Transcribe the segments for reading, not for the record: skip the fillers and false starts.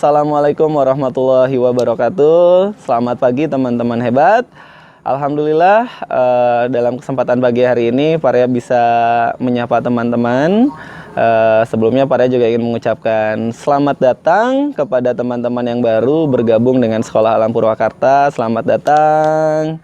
Assalamualaikum warahmatullahi wabarakatuh. Selamat pagi teman-teman hebat. Alhamdulillah dalam kesempatan pagi hari ini Paria bisa menyapa teman-teman. Sebelumnya Paria juga ingin mengucapkan selamat datang kepada teman-teman yang baru bergabung dengan Sekolah Alam Purwakarta. Selamat datang.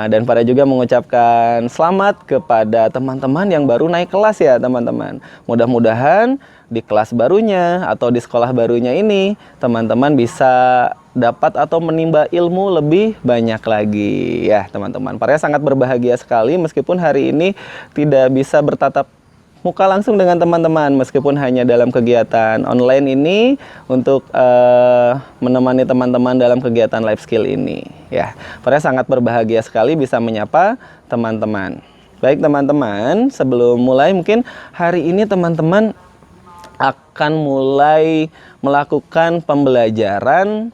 Dan Paria juga mengucapkan selamat kepada teman-teman yang baru naik kelas ya teman-teman. Mudah-mudahan di kelas barunya atau di sekolah barunya ini teman-teman bisa dapat atau menimba ilmu lebih banyak lagi ya teman-teman. Paria sangat berbahagia sekali meskipun hari ini tidak bisa bertatap muka langsung dengan teman-teman, meskipun hanya dalam kegiatan online ini untuk menemani teman-teman dalam kegiatan life skill ini ya. Paria sangat berbahagia sekali bisa menyapa teman-teman. Baik teman-teman, sebelum mulai mungkin hari ini teman-teman akan mulai melakukan pembelajaran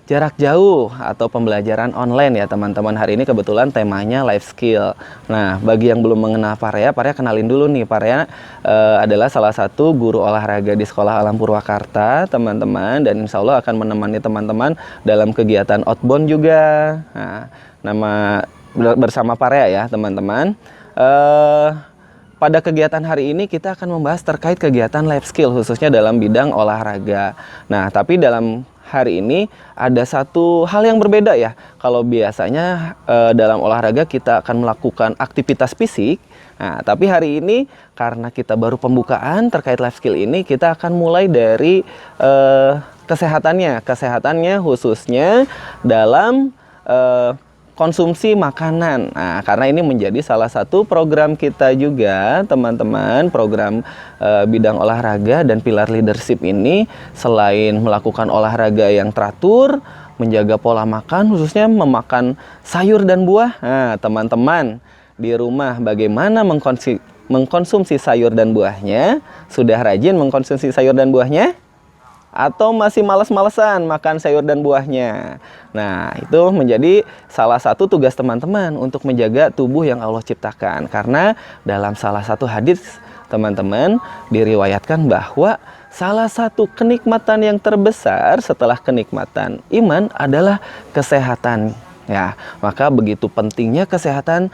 jarak jauh atau pembelajaran online ya teman-teman. Hari ini kebetulan temanya life skill. Nah, bagi yang belum mengenal Paria kenalin dulu nih. Paria adalah salah satu guru olahraga di Sekolah Alam Purwakarta teman-teman. Dan insya Allah akan menemani teman-teman dalam kegiatan outbound juga. Nah, bersama Paria ya teman-teman. Pada kegiatan hari ini kita akan membahas terkait kegiatan life skill khususnya dalam bidang olahraga. Nah, tapi dalam hari ini ada satu hal yang berbeda ya. Kalau biasanya dalam olahraga kita akan melakukan aktivitas fisik. Nah, tapi hari ini karena kita baru pembukaan terkait life skill ini, kita akan mulai dari kesehatannya khususnya dalam konsumsi makanan. Nah, karena ini menjadi salah satu program kita juga, teman-teman. Program bidang olahraga dan pilar leadership ini selain melakukan olahraga yang teratur, menjaga pola makan, khususnya memakan sayur dan buah. Nah, teman-teman di rumah bagaimana mengkonsumsi sayur dan buahnya? Sudah rajin mengkonsumsi sayur dan buahnya? Atau masih malas-malesan makan sayur dan buahnya? Nah, itu menjadi salah satu tugas teman-teman untuk menjaga tubuh yang Allah ciptakan. Karena dalam salah satu hadis teman-teman diriwayatkan bahwa salah satu kenikmatan yang terbesar setelah kenikmatan iman adalah kesehatan. Ya, maka begitu pentingnya kesehatan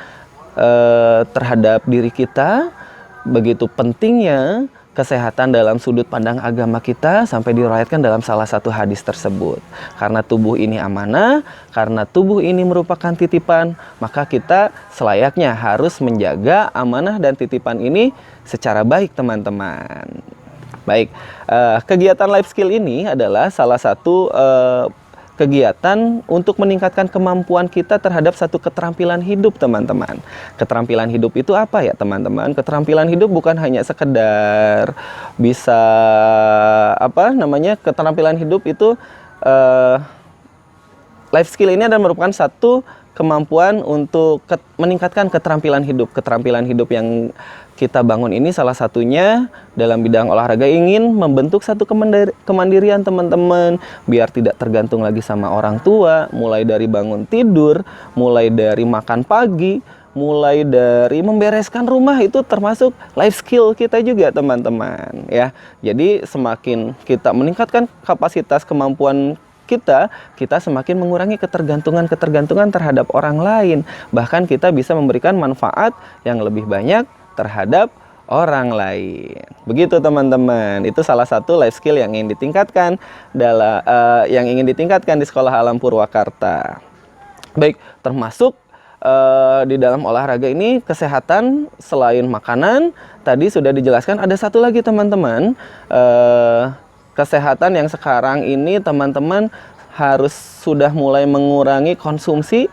terhadap diri kita, begitu pentingnya kesehatan dalam sudut pandang agama kita sampai diriwayatkan dalam salah satu hadis tersebut. Karena tubuh ini amanah, karena tubuh ini merupakan titipan, maka kita selayaknya harus menjaga amanah dan titipan ini secara baik teman-teman. Baik, kegiatan life skill ini adalah salah satu kegiatan untuk meningkatkan kemampuan kita terhadap satu keterampilan hidup teman-teman. Keterampilan hidup itu apa ya teman-teman? Keterampilan hidup bukan hanya sekedar bisa keterampilan hidup itu life skill ini adalah merupakan satu kemampuan untuk meningkatkan keterampilan hidup. Keterampilan hidup yang kita bangun ini salah satunya dalam bidang olahraga ingin membentuk satu kemandirian teman-teman, biar tidak tergantung lagi sama orang tua, mulai dari bangun tidur, mulai dari makan pagi, mulai dari membereskan rumah, itu termasuk life skill kita juga teman-teman ya. Jadi semakin kita meningkatkan kapasitas kemampuan kita semakin mengurangi ketergantungan terhadap orang lain. Bahkan kita bisa memberikan manfaat yang lebih banyak terhadap orang lain. Begitu teman-teman. Itu salah satu life skill yang ingin ditingkatkan di Sekolah Alam Purwakarta. Baik, termasuk di dalam olahraga ini kesehatan selain makanan tadi sudah dijelaskan, ada satu lagi teman-teman. Kesehatan yang sekarang ini teman-teman harus sudah mulai mengurangi konsumsi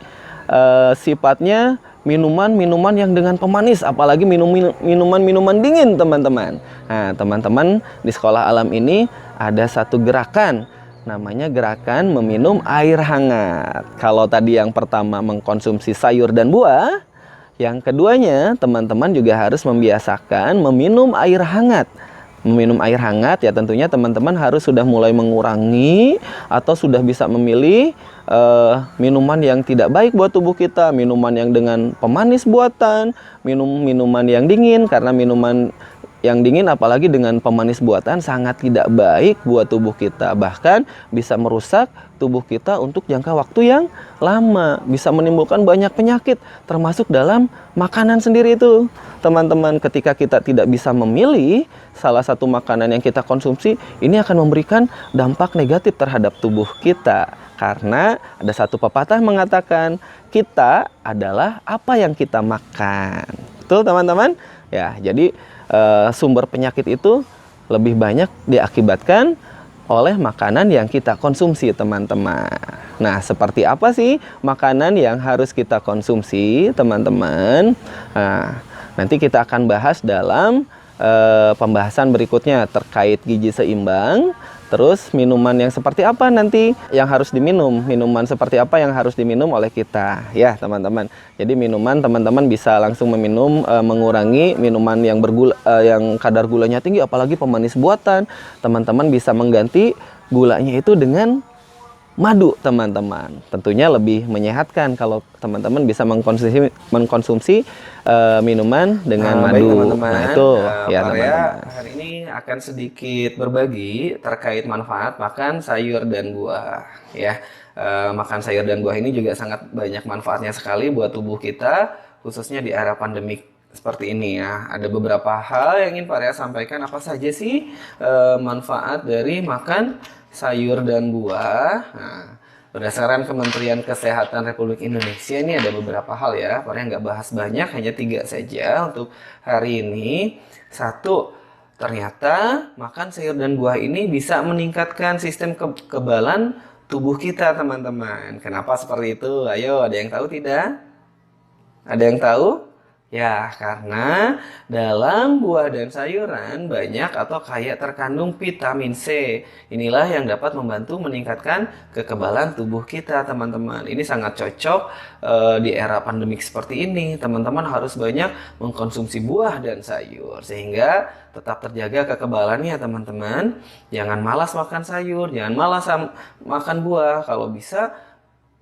sifatnya minuman-minuman yang dengan pemanis, apalagi minuman-minuman dingin teman-teman. Nah, teman-teman di Sekolah Alam ini ada satu gerakan, namanya gerakan meminum air hangat. Kalau tadi yang pertama mengkonsumsi sayur dan buah, yang keduanya teman-teman juga harus membiasakan meminum air hangat. Meminum air hangat ya tentunya teman-teman harus sudah mulai mengurangi atau sudah bisa memilih minuman yang tidak baik buat tubuh kita, minuman yang dengan pemanis buatan, minuman yang dingin, karena minuman yang dingin apalagi dengan pemanis buatan sangat tidak baik buat tubuh kita. Bahkan bisa merusak tubuh kita untuk jangka waktu yang lama. Bisa menimbulkan banyak penyakit termasuk dalam makanan sendiri itu. Teman-teman, ketika kita tidak bisa memilih salah satu makanan yang kita konsumsi, ini akan memberikan dampak negatif terhadap tubuh kita. Karena ada satu pepatah mengatakan kita adalah apa yang kita makan. Betul teman-teman? Ya, jadi sumber penyakit itu lebih banyak diakibatkan oleh makanan yang kita konsumsi, teman-teman. Nah, seperti apa sih makanan yang harus kita konsumsi, teman-teman? Nah, nanti kita akan bahas dalam pembahasan berikutnya terkait gizi seimbang. Terus minuman yang seperti apa nanti yang harus diminum, minuman seperti apa yang harus diminum oleh kita, ya teman-teman. Jadi minuman teman-teman bisa langsung meminum, mengurangi minuman yang bergula, yang kadar gulanya tinggi, apalagi pemanis buatan. Teman-teman bisa mengganti gulanya itu dengan madu, teman-teman. Tentunya lebih menyehatkan kalau teman-teman bisa mengkonsumsi minuman dengan madu. Baik, teman-teman. Nah, itu ya teman-teman. Hari ini akan sedikit berbagi terkait manfaat makan sayur dan buah, ya. Makan sayur dan buah ini juga sangat banyak manfaatnya sekali buat tubuh kita, khususnya di era pandemik seperti ini ya. Ada beberapa hal yang ingin Pak Rea sampaikan. Apa saja sih manfaat dari makan sayur dan buah? Nah, berdasarkan Kementerian Kesehatan Republik Indonesia ini ada beberapa hal ya. Pak Rea nggak bahas banyak, hanya 3 saja untuk hari ini. 1, ternyata makan sayur dan buah ini bisa meningkatkan sistem kekebalan tubuh kita, teman-teman. Kenapa seperti itu? Ayo, ada yang tahu tidak? Ada yang tahu? Ya, karena dalam buah dan sayuran banyak atau kaya terkandung vitamin C. Inilah yang dapat membantu meningkatkan kekebalan tubuh kita, teman-teman. Ini sangat cocok di era pandemik seperti ini. Teman-teman harus banyak mengkonsumsi buah dan sayur sehingga tetap terjaga kekebalannya, teman-teman. Jangan malas makan sayur, jangan malas makan buah. Kalau bisa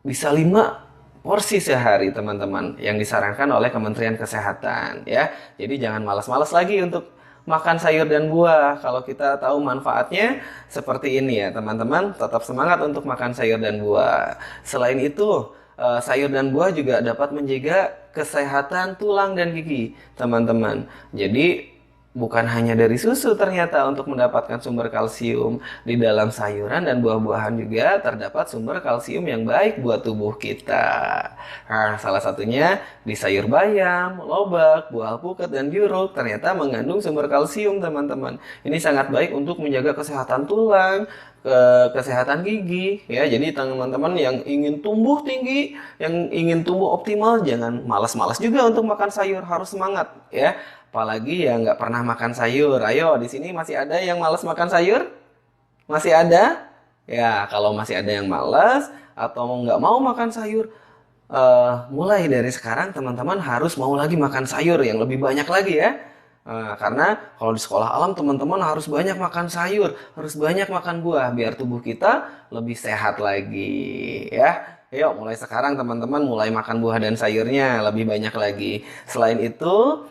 5 porsi sehari, teman-teman, yang disarankan oleh Kementerian Kesehatan ya. Jadi jangan malas-malas lagi untuk makan sayur dan buah. Kalau kita tahu manfaatnya seperti ini ya, teman-teman, tetap semangat untuk makan sayur dan buah. Selain itu, sayur dan buah juga dapat menjaga kesehatan tulang dan gigi, teman-teman. Jadi bukan hanya dari susu ternyata untuk mendapatkan sumber kalsium. Di dalam sayuran dan buah-buahan juga terdapat sumber kalsium yang baik buat tubuh kita. Nah, salah satunya di sayur bayam, lobak, buah alpukat, dan jeruk ternyata mengandung sumber kalsium, teman-teman. Ini sangat baik untuk menjaga kesehatan tulang, kesehatan gigi ya. Jadi teman-teman yang ingin tumbuh tinggi, yang ingin tumbuh optimal, jangan malas-malas juga untuk makan sayur, harus semangat ya. Apalagi yang nggak pernah makan sayur. Ayo, di sini masih ada yang malas makan sayur? Masih ada? Ya, kalau masih ada yang malas atau nggak mau makan sayur, mulai dari sekarang teman-teman harus mau lagi makan sayur yang lebih banyak lagi ya. Karena kalau di sekolah alam teman-teman harus banyak makan sayur, harus banyak makan buah biar tubuh kita lebih sehat lagi ya. Yuk, mulai sekarang teman-teman mulai makan buah dan sayurnya lebih banyak lagi. Selain itu,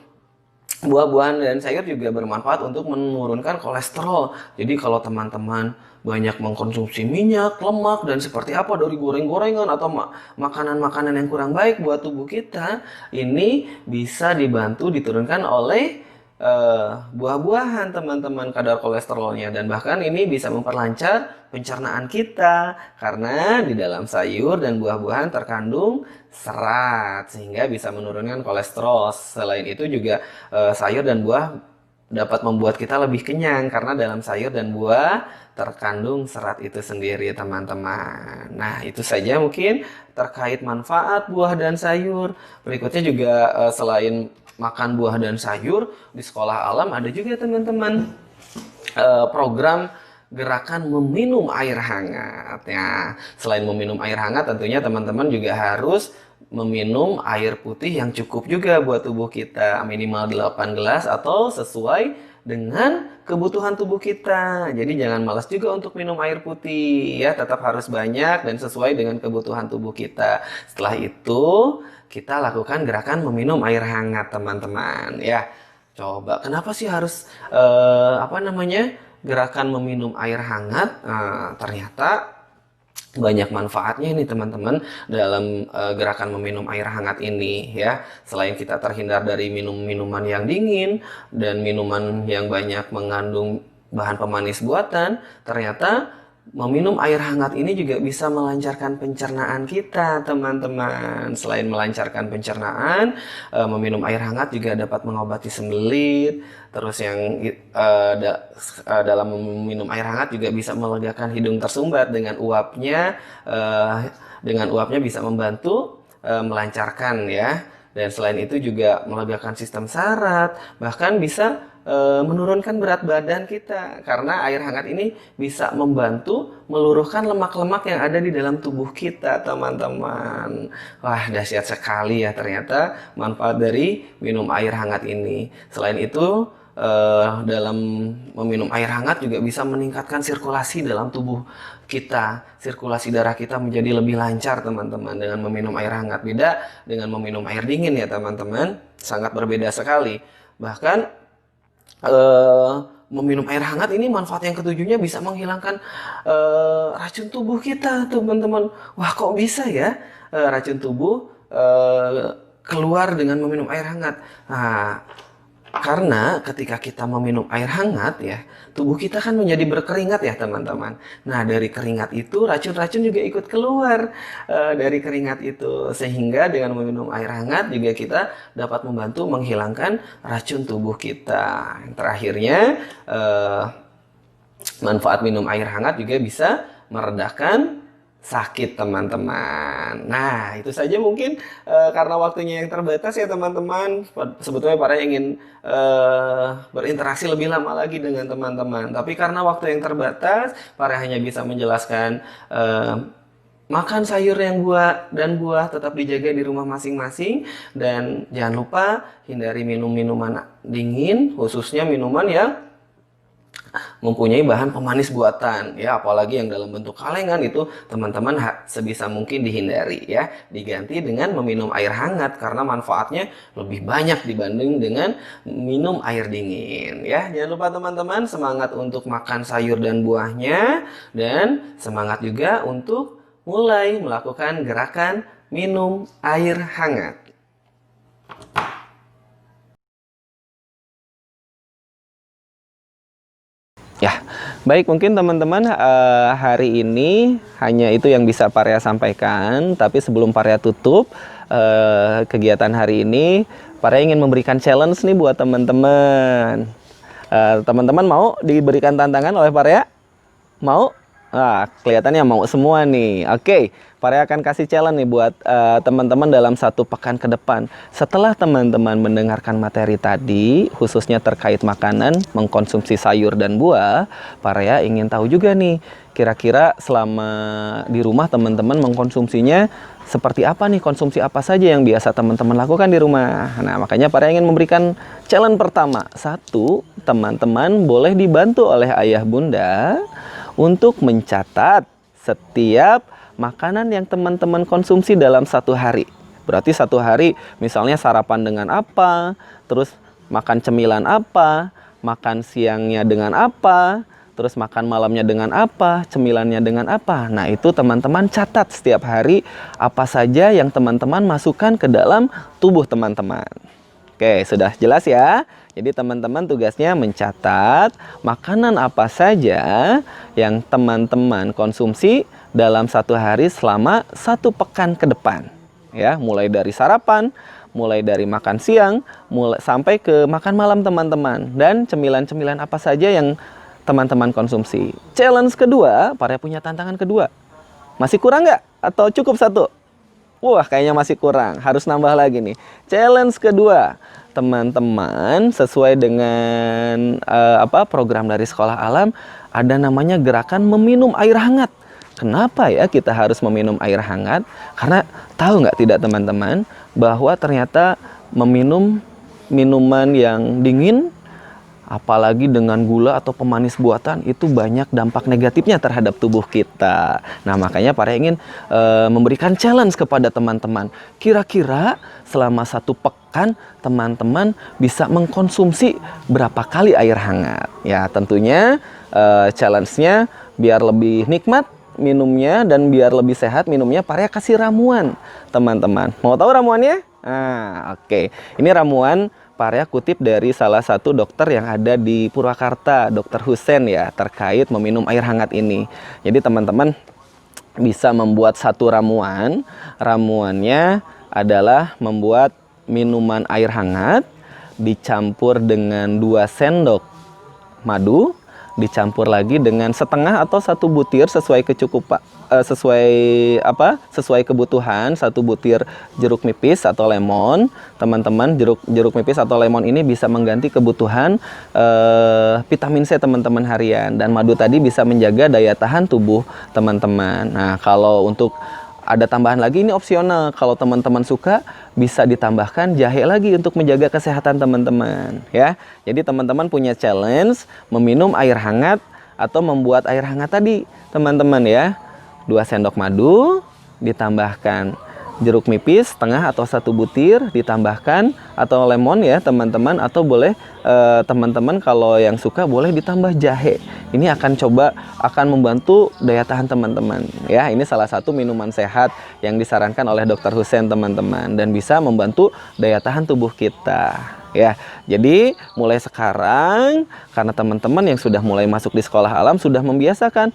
buah-buahan dan sayur juga bermanfaat untuk menurunkan kolesterol. Jadi kalau teman-teman banyak mengkonsumsi minyak, lemak, dan seperti apa dari goreng-gorengan atau makanan-makanan yang kurang baik buat tubuh kita, ini bisa dibantu diturunkan oleh buah-buahan, teman-teman, kadar kolesterolnya. Dan bahkan ini bisa memperlancar pencernaan kita karena di dalam sayur dan buah-buahan terkandung serat sehingga bisa menurunkan kolesterol. Selain itu juga sayur dan buah dapat membuat kita lebih kenyang karena dalam sayur dan buah terkandung serat itu sendiri, teman-teman. Nah, itu saja mungkin terkait manfaat buah dan sayur. Berikutnya juga selain makan buah dan sayur, di sekolah alam ada juga, teman-teman, program gerakan meminum air hangat ya. Selain meminum air hangat, tentunya teman-teman juga harus meminum air putih yang cukup juga buat tubuh kita, minimal 8 gelas atau sesuai dengan kebutuhan tubuh kita. Jadi jangan malas juga untuk minum air putih ya, tetap harus banyak dan sesuai dengan kebutuhan tubuh kita. Setelah itu kita lakukan gerakan meminum air hangat, teman-teman ya. Coba, kenapa sih harus gerakan meminum air hangat? Nah, ternyata banyak manfaatnya ini teman-teman dalam gerakan meminum air hangat ini ya. Selain kita terhindar dari minuman yang dingin dan minuman yang banyak mengandung bahan pemanis buatan, ternyata meminum air hangat ini juga bisa melancarkan pencernaan kita, teman-teman. Selain melancarkan pencernaan, meminum air hangat juga dapat mengobati sembelit. Terus yang dalam meminum air hangat juga bisa melegakan hidung tersumbat dengan uapnya. Dengan uapnya bisa membantu melancarkan ya. Dan selain itu juga melegakan sistem saraf, bahkan bisa menurunkan berat badan kita karena air hangat ini bisa membantu meluruhkan lemak-lemak yang ada di dalam tubuh kita, teman-teman. Wah, dahsyat sekali ya ternyata manfaat dari minum air hangat ini. Selain itu, dalam meminum air hangat juga bisa meningkatkan sirkulasi dalam tubuh kita. Sirkulasi darah kita menjadi lebih lancar, teman-teman, dengan meminum air hangat. Beda dengan meminum air dingin ya, teman-teman. Sangat berbeda sekali. Bahkan meminum air hangat ini manfaat yang ketujuhnya bisa menghilangkan racun tubuh kita, teman-teman. Wah, kok bisa ya racun tubuh keluar dengan meminum air hangat? Nah, karena ketika kita meminum air hangat ya, tubuh kita kan menjadi berkeringat ya teman-teman. Nah, dari keringat itu racun-racun juga ikut keluar dari keringat itu. Sehingga dengan meminum air hangat juga kita dapat membantu menghilangkan racun tubuh kita. Yang terakhirnya, manfaat minum air hangat juga bisa meredakan sakit, teman-teman. Nah, itu saja mungkin karena waktunya yang terbatas ya teman-teman. Sebetulnya para ingin berinteraksi lebih lama lagi dengan teman-teman. Tapi karena waktu yang terbatas, para hanya bisa menjelaskan makan sayur yang buah tetap dijaga di rumah masing-masing. Dan jangan lupa hindari minum minuman dingin, khususnya minuman yang mempunyai bahan pemanis buatan ya, apalagi yang dalam bentuk kalengan itu teman-teman sebisa mungkin dihindari ya. Diganti dengan meminum air hangat karena manfaatnya lebih banyak dibanding dengan minum air dingin ya. Jangan lupa teman-teman semangat untuk makan sayur dan buahnya, dan semangat juga untuk mulai melakukan gerakan minum air hangat. Ya, baik, mungkin teman-teman hari ini hanya itu yang bisa Paria sampaikan. Tapi sebelum Paria tutup kegiatan hari ini, Paria ingin memberikan challenge nih buat teman-teman. Teman-teman mau diberikan tantangan oleh Paria? Mau? Nah, kelihatannya mau semua nih. Oke, Paria akan kasih challenge nih buat teman-teman dalam 1 pekan ke depan. Setelah teman-teman mendengarkan materi tadi, khususnya terkait makanan, mengkonsumsi sayur dan buah, Paria ingin tahu juga nih, kira-kira selama di rumah teman-teman mengkonsumsinya seperti apa nih, konsumsi apa saja yang biasa teman-teman lakukan di rumah. Nah, makanya Paria ingin memberikan challenge pertama. 1, teman-teman boleh dibantu oleh ayah bunda untuk mencatat setiap makanan yang teman-teman konsumsi dalam 1 hari. Berarti 1 hari misalnya sarapan dengan apa, terus makan cemilan apa, makan siangnya dengan apa, terus makan malamnya dengan apa, cemilannya dengan apa. Nah, itu teman-teman catat setiap hari apa saja yang teman-teman masukkan ke dalam tubuh teman-teman. Oke, sudah jelas ya? Jadi teman-teman tugasnya mencatat makanan apa saja yang teman-teman konsumsi dalam 1 hari selama 1 pekan ke depan. Ya, mulai dari sarapan, mulai dari makan siang, sampai ke makan malam teman-teman. Dan cemilan-cemilan apa saja yang teman-teman konsumsi. Challenge kedua, Paria punya tantangan kedua. Masih kurang nggak? Atau cukup 1? Wah, kayaknya masih kurang. Harus nambah lagi nih. Challenge kedua, teman-teman sesuai dengan program dari Sekolah Alam, ada namanya gerakan meminum air hangat. Kenapa ya kita harus meminum air hangat? Karena tahu nggak tidak teman-teman, bahwa ternyata meminum minuman yang dingin apalagi dengan gula atau pemanis buatan, itu banyak dampak negatifnya terhadap tubuh kita. Nah, makanya Parya ingin memberikan challenge kepada teman-teman. Kira-kira selama 1 pekan teman-teman bisa mengkonsumsi berapa kali air hangat? Ya, tentunya challenge-nya biar lebih nikmat minumnya dan biar lebih sehat minumnya, Parya kasih ramuan teman-teman. Mau tahu ramuannya? Nah, oke. Ini ramuan Parya kutip dari salah satu dokter yang ada di Purwakarta, Dokter Husen ya, terkait meminum air hangat ini. Jadi teman-teman bisa membuat satu ramuan. Ramuannya adalah membuat minuman air hangat dicampur dengan 2 sendok madu, dicampur lagi dengan setengah atau 1 butir sesuai sesuai kebutuhan, 1 butir jeruk nipis atau lemon. Teman-teman, jeruk nipis atau lemon ini bisa mengganti kebutuhan vitamin C teman-teman harian, dan madu tadi bisa menjaga daya tahan tubuh teman-teman. Nah, kalau untuk ada tambahan lagi, ini opsional. Kalau teman-teman suka, bisa ditambahkan jahe lagi untuk menjaga kesehatan teman-teman ya. Jadi teman-teman punya challenge meminum air hangat atau membuat air hangat tadi teman-teman ya. 2 sendok madu, ditambahkan jeruk nipis setengah atau 1 butir, ditambahkan atau lemon ya teman-teman, atau boleh teman-teman kalau yang suka boleh ditambah jahe. Ini akan membantu daya tahan teman-teman ya. Ini salah satu minuman sehat yang disarankan oleh Dokter Husen teman-teman, dan bisa membantu daya tahan tubuh kita ya. Jadi mulai sekarang, karena teman-teman yang sudah mulai masuk di sekolah alam sudah membiasakan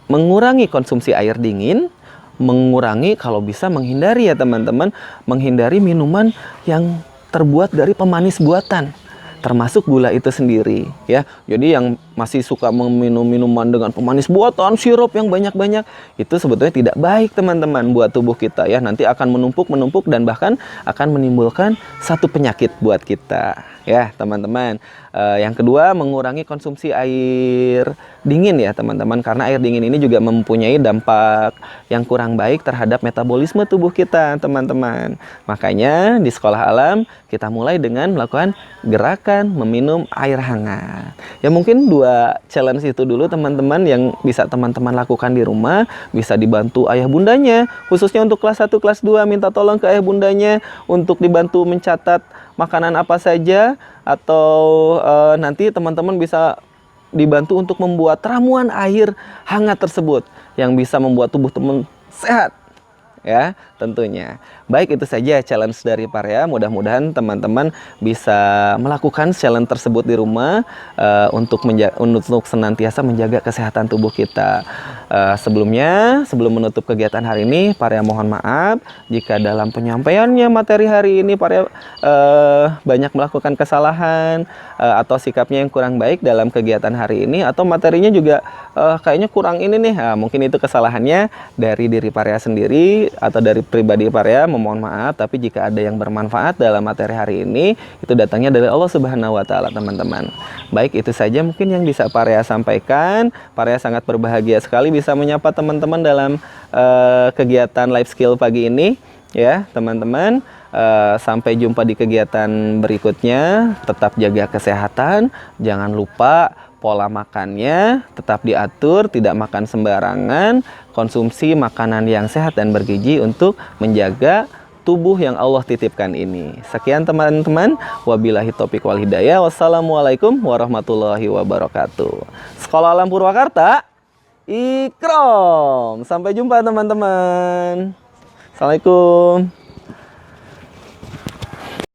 mengurangi konsumsi air dingin, mengurangi, kalau bisa menghindari ya teman-teman, menghindari minuman yang terbuat dari pemanis buatan, termasuk gula itu sendiri ya. Jadi yang masih suka meminum minuman dengan pemanis buatan, sirup yang banyak-banyak, itu sebetulnya tidak baik teman-teman buat tubuh kita ya. Nanti akan menumpuk dan bahkan akan menimbulkan satu penyakit buat kita ya teman-teman. Yang kedua, mengurangi konsumsi air dingin ya teman-teman, karena air dingin ini juga mempunyai dampak yang kurang baik terhadap metabolisme tubuh kita teman-teman. Makanya di sekolah alam kita mulai dengan melakukan gerakan meminum air hangat. Ya mungkin 2 challenge itu dulu teman-teman yang bisa teman-teman lakukan di rumah. Bisa dibantu ayah bundanya, khususnya untuk kelas 1, kelas 2, minta tolong ke ayah bundanya untuk dibantu mencatat makanan apa saja, atau nanti teman-teman bisa dibantu untuk membuat ramuan air hangat tersebut yang bisa membuat tubuh teman sehat ya tentunya. Baik, itu saja challenge dari Parya. Mudah-mudahan teman-teman bisa melakukan challenge tersebut di rumah untuk senantiasa menjaga kesehatan tubuh kita. Sebelumnya, sebelum menutup kegiatan hari ini, Parya mohon maaf jika dalam penyampaiannya materi hari ini Parya banyak melakukan kesalahan atau sikapnya yang kurang baik dalam kegiatan hari ini, atau materinya juga kayaknya kurang ini nih. Mungkin itu kesalahannya dari diri Parya sendiri atau dari pribadi Parya, memohon maaf. Tapi jika ada yang bermanfaat dalam materi hari ini, itu datangnya dari Allah Subhanahu wa Ta'ala teman-teman. Baik, itu saja mungkin yang bisa Parya sampaikan. Parya sangat berbahagia sekali bisa menyapa teman-teman dalam kegiatan life skill pagi ini ya teman-teman. Sampai jumpa di kegiatan berikutnya. Tetap jaga kesehatan, jangan lupa pola makannya tetap diatur, tidak makan sembarangan, konsumsi makanan yang sehat dan bergizi untuk menjaga tubuh yang Allah titipkan ini. Sekian teman-teman, wabillahi taufiq wal hidayah. Wassalamualaikum warahmatullahi wabarakatuh. Sekolah Alam Purwakarta, Ikrom. Sampai jumpa teman-teman. Assalamualaikum.